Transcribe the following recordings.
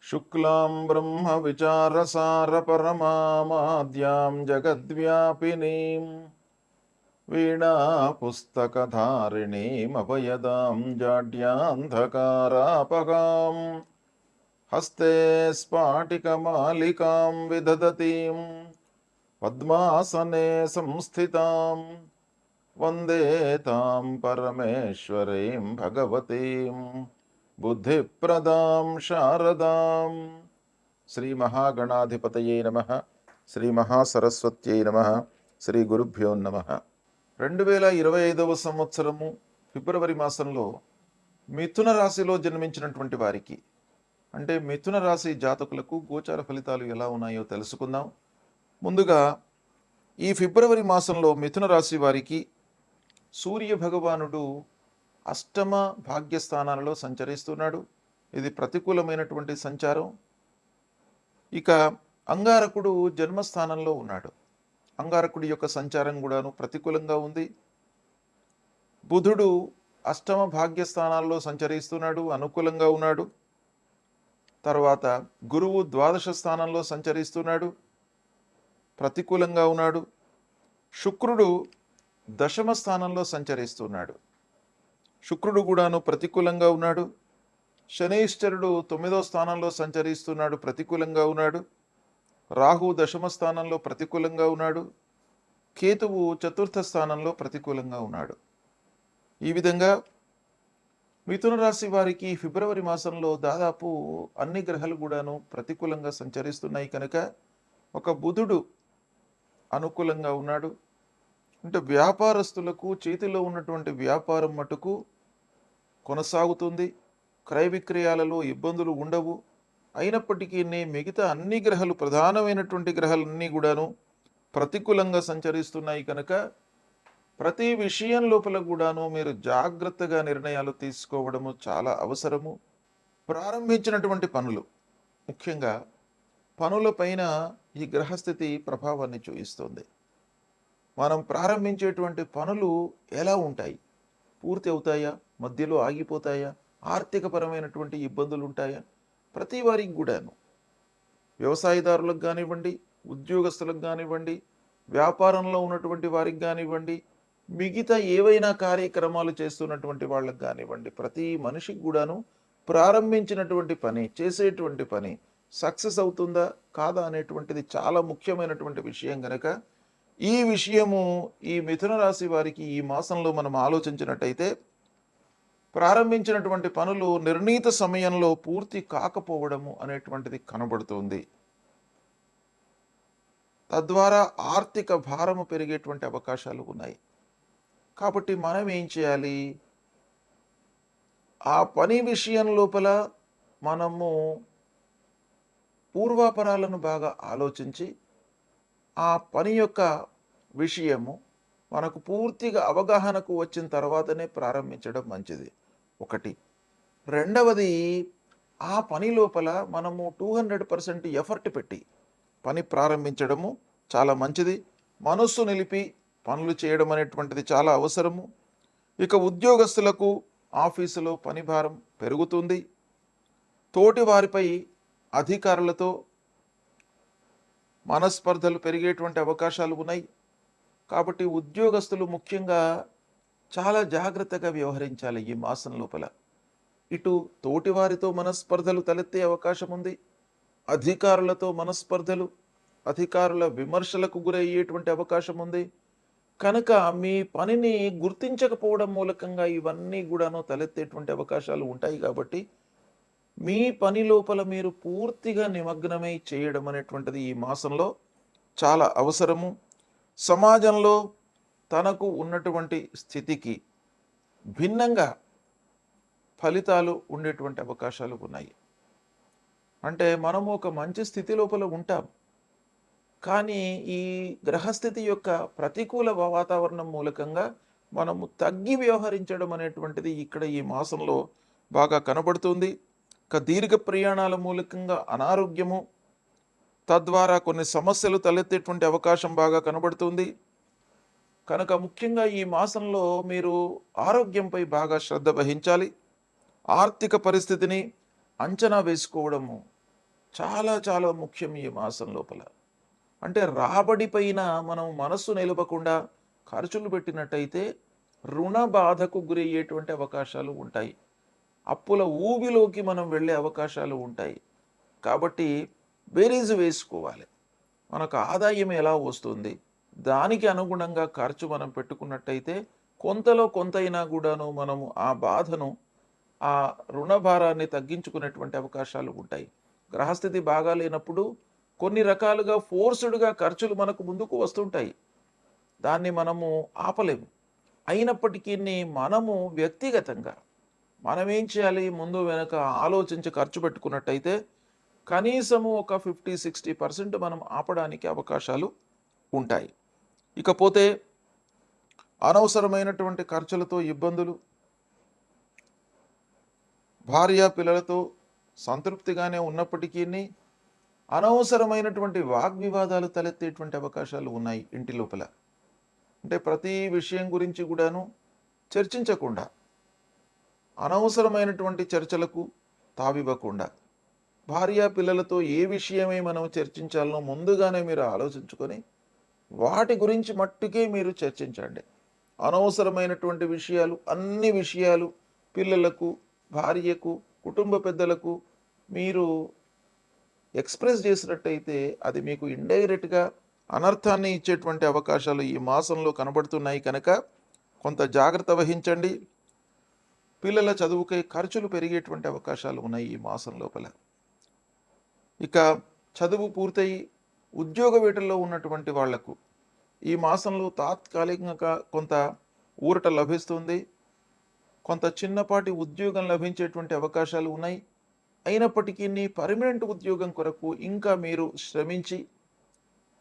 शुक्लां ब्रह्मविचारसारपरमामाद्यां जगद्व्यापिनीं वीणापुस्तकधारिणीमभयदां जाड्यान्धकारापगां हस्ते स्फाटिकमालिकां विदधतीं पद्मासने संस्थितां वन्दे तां परमेश्वरीं भगवतीं बुद्धिप्रदां शारदां। శ్రీ మహాగణాధిపతయే నమః. శ్రీ మహాసరస్వత్యై నమః. శ్రీ గురుభ్యో నమః. 2025వ సంవత్సరము ఫిబ్రవరి మాసంలో మిథున రాశిలో జన్మించినటువంటి వారికి, అంటే మిథున రాశి జాతకులకు గోచార ఫలితాలు ఎలా ఉన్నాయో తెలుసుకుందాం. ముందుగా ఈ ఫిబ్రవరి మాసంలో మిథున రాశి వారికి సూర్య భగవానుడు అష్టమ భాగ్యస్థానాలలో సంచరిస్తున్నాడు. ఇది ప్రతికూలమైనటువంటి సంచారం. ఇక అంగారకుడు జన్మస్థానంలో ఉన్నాడు. అంగారకుడి యొక్క సంచారం కూడాను ప్రతికూలంగా ఉంది. బుధుడు అష్టమ భాగ్యస్థానాల్లో సంచరిస్తున్నాడు, అనుకూలంగా ఉన్నాడు. తర్వాత గురువు ద్వాదశ స్థానంలో సంచరిస్తున్నాడు, ప్రతికూలంగా ఉన్నాడు. శుక్రుడు దశమ స్థానంలో సంచరిస్తున్నాడు, శుక్రుడు కూడాను ప్రతికూలంగా ఉన్నాడు. శనైశ్చరుడు 9వ స్థానంలో సంచరిస్తున్నాడు, ప్రతికూలంగా ఉన్నాడు. రాహు దశమ స్థానంలో ప్రతికూలంగా ఉన్నాడు. కేతువు 4వ స్థానంలో ప్రతికూలంగా ఉన్నాడు. ఈ విధంగా మిథున రాశి వారికి ఫిబ్రవరి మాసంలో దాదాపు అన్ని గ్రహాలు కూడాను ప్రతికూలంగా సంచరిస్తున్నాయి కనుక ఒక బుధుడు అనుకూలంగా ఉన్నాడు. అంటే వ్యాపారస్తులకు చేతిలో ఉన్నటువంటి వ్యాపారం మటుకు కొనసాగుతుంది. క్రయ విక్రయాలలో ఇబ్బందులు ఉండవు. అయినప్పటికీ మిగతా అన్ని గ్రహాలు, ప్రధానమైనటువంటి గ్రహాలన్నీ కూడాను ప్రతికూలంగా సంచరిస్తున్నాయి కనుక ప్రతి విషయం లోపల కూడాను మీరు జాగ్రత్తగా నిర్ణయాలు తీసుకోవడము చాలా అవసరము. ప్రారంభించినటువంటి పనులు, ముఖ్యంగా పనులపైన ఈ గ్రహస్థితి ప్రభావాన్ని చూపిస్తుంది. మనం ప్రారంభించేటువంటి పనులు ఎలా ఉంటాయి? పూర్తి అవుతాయా? మధ్యలో ఆగిపోతాయా? ఆర్థికపరమైనటువంటి ఇబ్బందులు ఉంటాయా? ప్రతి వారికి కూడాను, వ్యవసాయదారులకు కానివ్వండి, ఉద్యోగస్తులకు కానివ్వండి, వ్యాపారంలో ఉన్నటువంటి వారికి కానివ్వండి, మిగతా ఏవైనా కార్యక్రమాలు చేస్తున్నటువంటి వాళ్ళకి కానివ్వండి, ప్రతి మనిషికి కూడాను ప్రారంభించినటువంటి పని, చేసేటువంటి పని సక్సెస్ అవుతుందా కాదా అనేటువంటిది చాలా ముఖ్యమైనటువంటి విషయం కనుక ఈ విషయము ఈ మిథున రాశి వారికి ఈ మాసంలో మనం ఆలోచించినట్టయితే ప్రారంభించినటువంటి పనులు నిర్ణీత సమయంలో పూర్తి కాకపోవడము అనేటువంటిది కనబడుతుంది. తద్వారా ఆర్థిక భారము పెరిగేటువంటి అవకాశాలు ఉన్నాయి. కాబట్టి మనం ఏం చేయాలి? ఆ పని విషయం లోపల మనము పూర్వాపరాలను బాగా ఆలోచించి ఆ పని యొక్క విషయము మనకు పూర్తిగా అవగాహనకు వచ్చిన తర్వాతనే ప్రారంభించడం మంచిది. ఒకటి. రెండవది, ఆ పని లోపల మనము 200% ఎఫర్ట్ పెట్టి పని ప్రారంభించడము చాలా మంచిది. మనస్సు నిలిపి పనులు చేయడం అనేటువంటిది చాలా అవసరము. ఇక ఉద్యోగస్తులకు ఆఫీసులో పని భారం పెరుగుతుంది. తోటి వారిపై అధికారులతో మనస్పర్ధలు పెరిగేటువంటి అవకాశాలు ఉన్నాయి. కాబట్టి ఉద్యోగస్తులు ముఖ్యంగా చాలా జాగ్రత్తగా వ్యవహరించాలి ఈ మాసం లోపల. ఇటు తోటివారితో మనస్పర్ధలు తలెత్తే అవకాశం ఉంది, అధికారులతో మనస్పర్ధలు, అధికారుల విమర్శలకు గురయ్యేటువంటి అవకాశం ఉంది. కనుక మీ పనిని గుర్తించకపోవడం మూలకంగా ఇవన్నీ కూడాను తలెత్తేటువంటి అవకాశాలు ఉంటాయి. కాబట్టి మీ పని లోపల మీరు పూర్తిగా నిమగ్నమై చేయడం అనేటువంటిది ఈ మాసంలో చాలా అవసరము. సమాజంలో తనకు ఉన్నటువంటి స్థితికి భిన్నంగా ఫలితాలు ఉండేటువంటి అవకాశాలు ఉన్నాయి. అంటే మనము ఒక మంచి స్థితి లోపల ఉంటాం, కానీ ఈ గ్రహస్థితి యొక్క ప్రతికూల వాతావరణం మూలకంగా మనము తగ్గి వ్యవహరించడం అనేటువంటిది ఇక్కడ ఈ మాసంలో బాగా కనబడుతుంది. దీర్ఘ ప్రయాణాల మూలకంగా అనారోగ్యము, తద్వారా కొన్ని సమస్యలు తలెత్తేటువంటి అవకాశం బాగా కనబడుతుంది. కనుక ముఖ్యంగా ఈ మాసంలో మీరు ఆరోగ్యంపై బాగా శ్రద్ధ వహించాలి. ఆర్థిక పరిస్థితిని అంచనా వేసుకోవడము చాలా చాలా ముఖ్యం ఈ మాసం లోపల. అంటే రాబడి పైన మనం మనస్సు నిలవకుండా ఖర్చులు పెట్టినట్టయితే రుణ బాధకు గురయ్యేటువంటి అవకాశాలు ఉంటాయి. అప్పుల ఊబిలోకి మనం వెళ్ళే అవకాశాలు ఉంటాయి. కాబట్టి బేరీజు వేసుకోవాలి. మనకు ఆదాయం ఎలా వస్తుంది? దానికి అనుగుణంగా ఖర్చు మనం పెట్టుకున్నట్టయితే కొంతలో కొంతైనా కూడాను మనము ఆ బాధను, ఆ రుణ భారాన్ని తగ్గించుకునేటువంటి అవకాశాలు ఉంటాయి. గ్రహస్థితి బాగా లేనప్పుడు కొన్ని రకాలుగా ఫోర్స్డ్‌గా ఖర్చులు మనకు ముందుకు వస్తుంటాయి. దాన్ని మనము ఆపలేము. అయినప్పటికీని మనము వ్యక్తిగతంగా మనమేం చేయాలి? ముందు వెనక ఆలోచించి ఖర్చు పెట్టుకున్నట్టయితే కనీసము ఒక 50, 60% మనం ఆపడానికి అవకాశాలు ఉంటాయి. ఇకపోతే అనవసరమైనటువంటి ఖర్చులతో ఇబ్బందులు, భార్య పిల్లలతో సంతృప్తిగానే ఉన్నప్పటికీని అనవసరమైనటువంటి వాగ్వివాదాలు తలెత్తేటువంటి అవకాశాలు ఉన్నాయి ఇంటి లోపల. అంటే ప్రతి విషయం గురించి కూడాను చర్చించకుండా, అనవసరమైనటువంటి చర్చలకు తావివ్వకుండా, భార్య పిల్లలతో ఏ విషయమై మనం చర్చించాలనో ముందుగానే మీరు ఆలోచించుకొని వాటి గురించి మట్టుకే మీరు చర్చించండి. అనవసరమైనటువంటి విషయాలు, అన్ని విషయాలు పిల్లలకు, భార్యకు, కుటుంబ పెద్దలకు మీరు ఎక్స్‌ప్రెస్ చేసినట్టయితే అది మీకు ఇండైరెక్ట్‌గా అనర్థాన్ని ఇచ్చేటువంటి అవకాశాలు ఈ మాసంలో కనబడుతున్నాయి కనుక కొంత జాగ్రత్త వహించండి. పిల్లల చదువుకై ఖర్చులు పెరిగేటువంటి అవకాశాలు ఉన్నాయి ఈ మాసం లోపల. ఇక చదువు పూర్తయి ఉద్యోగ వేటల్లో ఉన్నటువంటి వాళ్లకు ఈ మాసంలో తాత్కాలికంగా కొంత ఊరట లభిస్తుంది. కొంత చిన్నపాటి ఉద్యోగం లభించేటువంటి అవకాశాలు ఉన్నాయి. అయినప్పటికీ పర్మనెంట్ ఉద్యోగం కొరకు ఇంకా మీరు శ్రమించి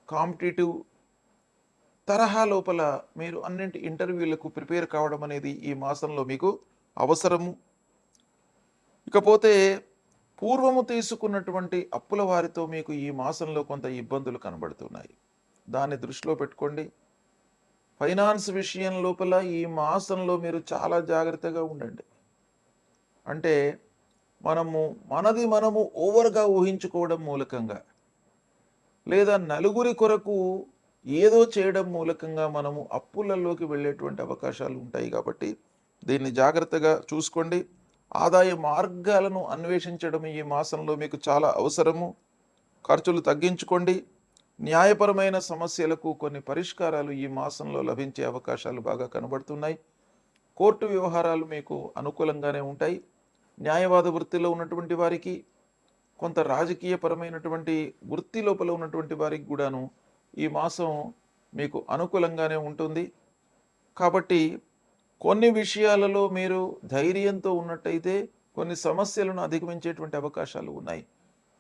కాంపిటేటివ్ తరహా లోపల మీరు అన్నింటి ఇంటర్వ్యూలకు ప్రిపేర్ కావడం అనేది ఈ మాసంలో మీకు అవసరము. ఇకపోతే పూర్వము తీసుకున్నటువంటి అప్పుల వారితో మీకు ఈ మాసంలో కొంత ఇబ్బందులు కనబడుతున్నాయి. దాన్ని దృష్టిలో పెట్టుకోండి. ఫైనాన్స్ విషయం లోపల ఈ మాసంలో మీరు చాలా జాగ్రత్తగా ఉండండి. అంటే మనము ఓవర్గా ఊహించుకోవడం మూలకంగా లేదా నలుగురి కొరకు ఏదో చేయడం మూలకంగా మనము అప్పులలోకి వెళ్ళేటువంటి అవకాశాలు ఉంటాయి. కాబట్టి దీన్ని జాగ్రత్తగా చూసుకోండి. ఆదాయ మార్గాలను అన్వేషించడం ఈ మాసంలో మీకు చాలా అవసరము. ఖర్చులు తగ్గించుకోండి. న్యాయపరమైన సమస్యలకు కొన్ని పరిష్కారాలు ఈ మాసంలో లభించే అవకాశాలు బాగా కనబడుతున్నాయి. కోర్టు వ్యవహారాలు మీకు అనుకూలంగానే ఉంటాయి. న్యాయవాద వృత్తిలో ఉన్నటువంటి వారికి, కొంత రాజకీయపరమైనటువంటి వృత్తి లోపల ఉన్నటువంటి వారికి కూడాను ఈ మాసం మీకు అనుకూలంగానే ఉంటుంది. కాబట్టి కొన్ని విషయాలలో మీరు ధైర్యంతో ఉన్నట్టయితే కొన్ని సమస్యలను అధిగమించేటువంటి అవకాశాలు ఉన్నాయి.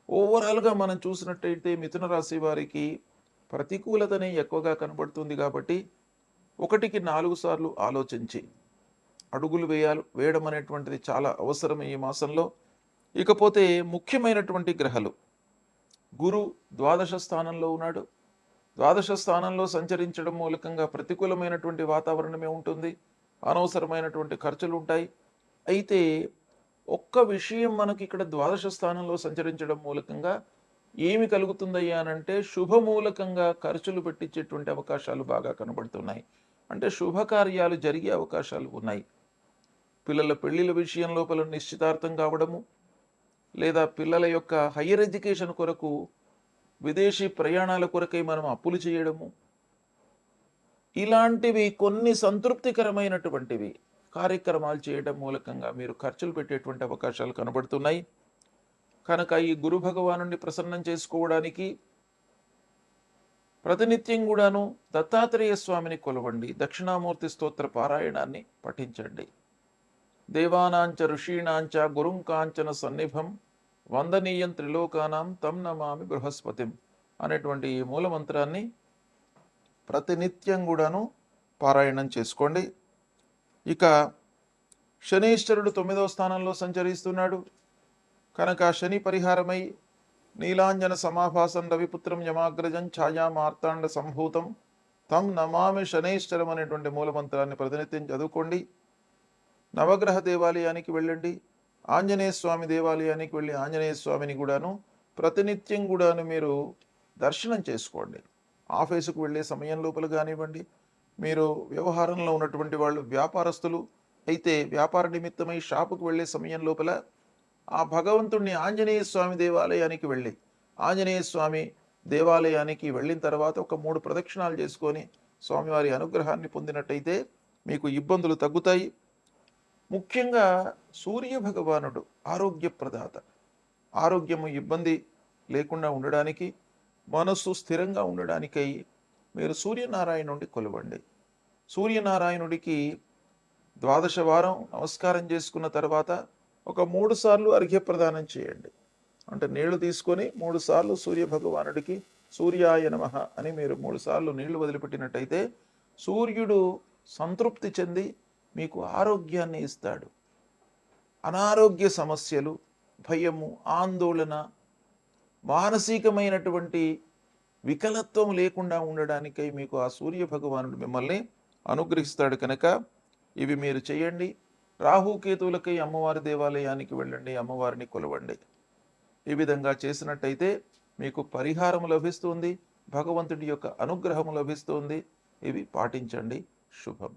ఓవరాల్గా మనం చూసినట్టయితే మిథున రాశి వారికి ప్రతికూలతనే ఎక్కువగా కనబడుతుంది. కాబట్టి 1కి 4 సార్లు ఆలోచించి అడుగులు వేయడం అనేటువంటిది చాలా అవసరం ఈ మాసంలో. ఇకపోతే ముఖ్యమైనటువంటి గ్రహాలు, గురు ద్వాదశ స్థానంలో ఉన్నాడు. ద్వాదశ స్థానంలో సంచరించడం మూలకంగా ప్రతికూలమైనటువంటి వాతావరణమే ఉంటుంది. అనవసరమైనటువంటి ఖర్చులు ఉంటాయి. అయితే ఒక్క విషయం మనకి ఇక్కడ ద్వాదశ స్థానంలో సంచరించడం మూలకంగా ఏమి కలుగుతుందయ్యా అనంటే శుభమూలకంగా ఖర్చులు పెట్టించేటువంటి అవకాశాలు బాగా కనబడుతున్నాయి. అంటే శుభకార్యాలు జరిగే అవకాశాలు ఉన్నాయి. పిల్లల పెళ్లిళ్ళ విషయం లోపల నిశ్చితార్థం కావడము, లేదా పిల్లల యొక్క హయ్యర్ ఎడ్యుకేషన్ కొరకు విదేశీ ప్రయాణాల కొరకై మనం అప్పులు చేయడము, ఇలాంటివి కొన్ని సంతృప్తికరమైనటువంటివి కార్యక్రమాలు చేయడం మూలకంగా మీరు ఖర్చులు పెట్టేటువంటి అవకాశాలు కనబడుతున్నాయి. కనుక ఈ గురు భగవానుని ప్రసన్నం చేసుకోవడానికి ప్రతినిత్యం కూడాను దత్తాత్రేయ స్వామిని కొలవండి. దక్షిణామూర్తి స్తోత్ర పారాయణాన్ని పఠించండి. దేవానాంచ ఋషీణాంచ గురుం కాంచన సన్నిభం వందనీయం త్రిలోకానాం తం నమామి బృహస్పతిం అనేటువంటి ఈ మూలమంత్రాన్ని ప్రతినిత్యం కూడాను పారాయణం చేసుకోండి. ఇక శనీశ్వరుడు 9వ స్థానంలో సంచరిస్తున్నాడు కనుక శని పరిహారమై నీలాంజన సమాభాసం రవిపుత్రం యమాగ్రజం ఛాయా మార్తాండ సంభూతం తం నమామి శనైశ్వరం అనేటువంటి మూలమంత్రాన్ని ప్రతినిత్యం చదువుకోండి. నవగ్రహ దేవాలయానికి వెళ్ళండి. ఆంజనేయ స్వామి దేవాలయానికి వెళ్ళి ఆంజనేయ స్వామిని కూడాను ప్రతినిత్యం కూడాను మీరు దర్శనం చేసుకోండి. ఆఫీసుకు వెళ్ళే సమయం లోపల కానివ్వండి, మీరు వ్యవహారంలో ఉన్నటువంటి వాళ్ళు వ్యాపారస్తులు అయితే వ్యాపార నిమిత్తమై షాపుకు వెళ్ళే సమయం లోపల ఆ భగవంతుణ్ణి ఆంజనేయ స్వామి దేవాలయానికి వెళ్ళి ఆంజనేయ స్వామి దేవాలయానికి వెళ్ళిన తర్వాత ఒక 3 ప్రదక్షిణాలు చేసుకొని స్వామివారి అనుగ్రహాన్ని పొందినట్టయితే మీకు ఇబ్బందులు తగ్గుతాయి. ముఖ్యంగా సూర్య భగవానుడు ఆరోగ్య ప్రదాత. ఆరోగ్యము ఇబ్బంది లేకుండా ఉండడానికి, మనస్సు స్థిరంగా ఉండడానికై మీరు సూర్యనారాయణుడిని కొలవండి. సూర్యనారాయణుడికి 12 వారం నమస్కారం చేసుకున్న తర్వాత ఒక 3 సార్లు అర్ఘ్యప్రదానం చేయండి. అంటే నీళ్లు తీసుకొని 3 సార్లు సూర్య భగవానుడికి సూర్యాయ నమః అని మీరు 3 సార్లు నీళ్లు వదిలిపెట్టినట్టయితే సూర్యుడు సంతృప్తి చెంది మీకు ఆరోగ్యాన్ని ఇస్తాడు. అనారోగ్య సమస్యలు, భయము, ఆందోళన, మానసికమైనటువంటి వికలత్వం లేకుండా ఉండడానికై మీకు ఆ సూర్య భగవానుడు మిమ్మల్ని అనుగ్రహిస్తాడు కనుక ఇవి మీరు చేయండి. రాహుకేతువులకై అమ్మవారి దేవాలయానికి వెళ్ళండి, అమ్మవారిని కొలవండి. ఈ విధంగా చేసినట్టయితే మీకు పరిహారం లభిస్తుంది, భగవంతుడి యొక్క అనుగ్రహం లభిస్తుంది. ఇవి పాటించండి. శుభం.